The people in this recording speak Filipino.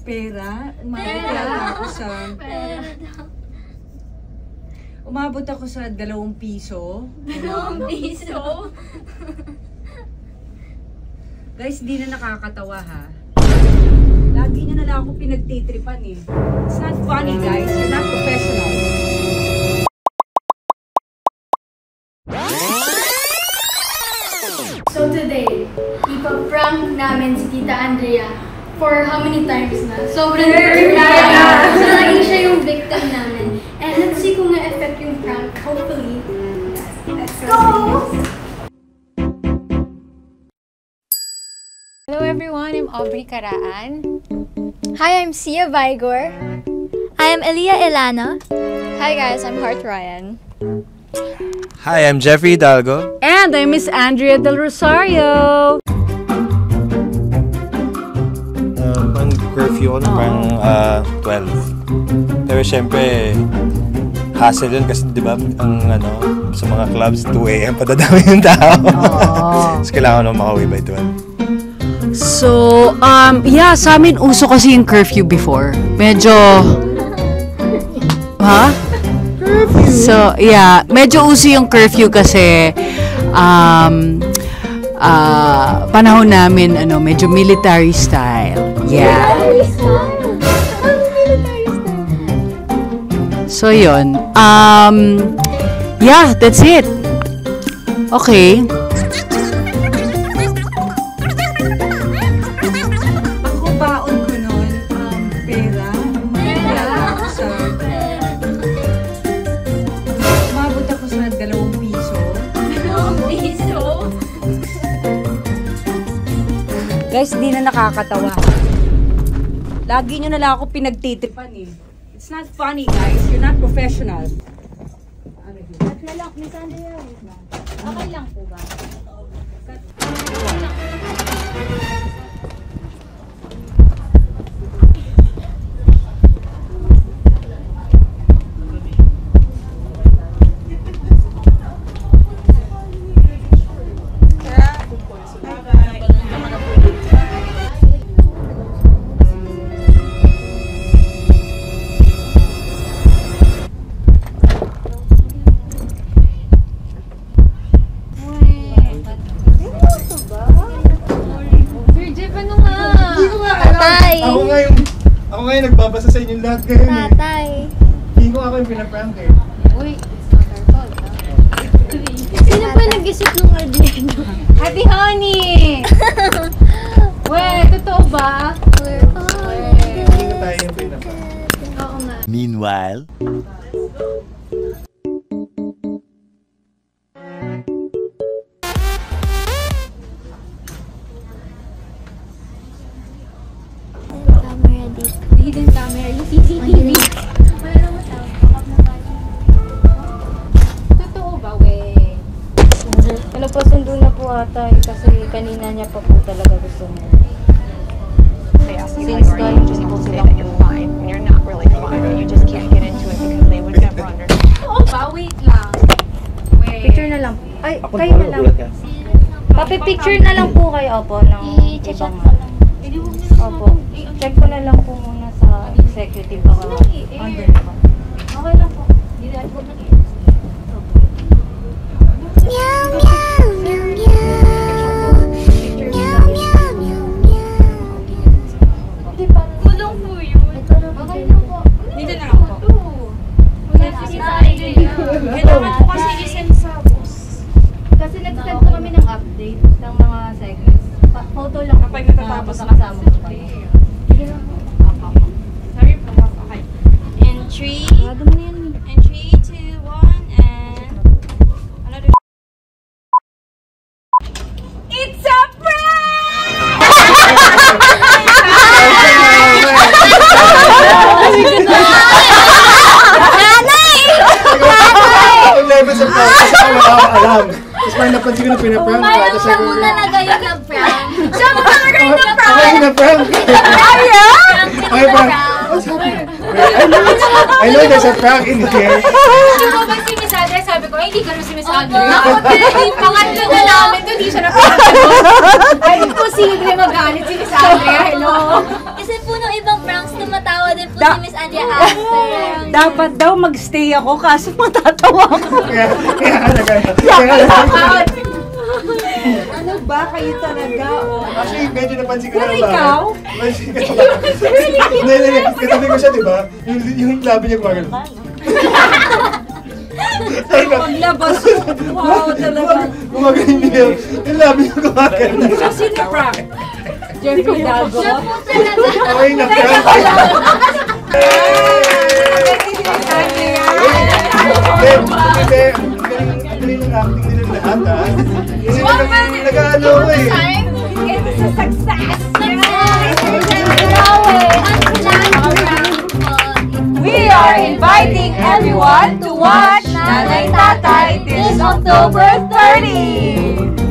Pera? Umabot ako sa 2 piso. 2 piso? Guys, di na nakakatawa ha. Lagi niya na lang ako pinagtitripan eh. It's not funny guys, you're not professional. So today, ipaprank namin si Tita Andrea for how many times na? Sobrang na! So lagi siya yung victim namin. And let's see kung na-effect yung prank. Hopefully. Let's go! Hello everyone, I'm Aubrey Caraan. Hi, I'm Sia Vigor. I am Elia Elana. Hi guys, I'm Heart Ryan. Hi, I'm Jeffrey Hidalgo. And I'm Miss Andrea Del Rosario. Ang curfew ko parang 12. Pero syempre, hassle yun kasi di ba ang sa mga clubs 2 AM padadami yung tao. Tapos kailangan ko na makauwi by 12. So, yeah, sa amin uso kasi yung curfew before. Medyo... Ha? Curfew? So, yeah, medyo uso yung curfew kasi panahon namin, medyo military style. Yeah. So, yun. Yeah, that's it. Okay. Guys, di na nakakatawa. Lagi nyo na lang ako pinagtitipan eh. It's not funny guys, you're not professional. At na lang, Miss Andrea, wait lang. Okay lang po ba? Ako ngayon nagbabasa sa inyong lahat ngayon eh. Tatay. Hindi ko ako yung pinaprank eh. Uy, it's not our fault. Sino ba nag-isip ng idea nyo? Ate Honey! Weh, totoo ba? Hindi ko tayo yung pinaprank. Oo nga. Meanwhile... Hidden camera, yung CCTV. Totoo ba, we? Ano po, sundo na po ata kasi kanina niya pa po talaga gusto mo. Since galing din po sila po. You're not really fine. You just can't get into it because they would never understand. Oo ba? Wait lang. Wait. Picture na lang. Ay, kayo na lang. Papipicture na lang po kayo, opo, ng ibang opo. Check ko na lang po muna sa executive baka under pa. Okay lang po. Hindi na po nag Meow, meow, meow, meow. Meow, meow, meow, meow. Tulong po yun. Okay lang po. Dito na lang po. Wala si kailangan po kasi isend sa boss. Kasi nag-send po kami ng update ng mga segments. Photo lang. Kapag natatapos na kasama ko pa. Sorry po. Okay. In 3, in 3, 2, 1, and another. It's a prank! Nanay! Ang level sa prank kasi ako nakakaalam. Tapos parang napansin ko na pinaprank ko. Mayroon ka muna na kayo na-prank. Siya mo talaga yung Ako prank! yung na-prank. Okay, prank. What's happening? I know there's a prank in here. Hindi mo ba si Miss Andrea? Sabi ko, ay, hindi ka rin si Miss Andrea. Ako, pangatlo na namin to, hindi siya na-prank. Ay, imposible magalit si Miss Andrea. Hello? Kasi po nung ibang po si Miss Andrea after. Dapat daw magstay ako kaso matatawa ko. Ano ba kayo talaga? Actually, medyo napansin ko Pero na ba? ikaw? Napansin ko na ba? Hindi. Katabi ko siya, di ba? Yung labi niya gumagano. Paglabas ko, wow talaga. Gumagano niya. Yung labi niya gumagano. So, sino prank? Jeffrey Dago? Siya po talaga. Okay na, Hindi. Ang galing ng acting nila lahat, ha? Kasi nag-ano ko eh. It's a success! We are inviting everyone to watch Nanay Tatay this October 30!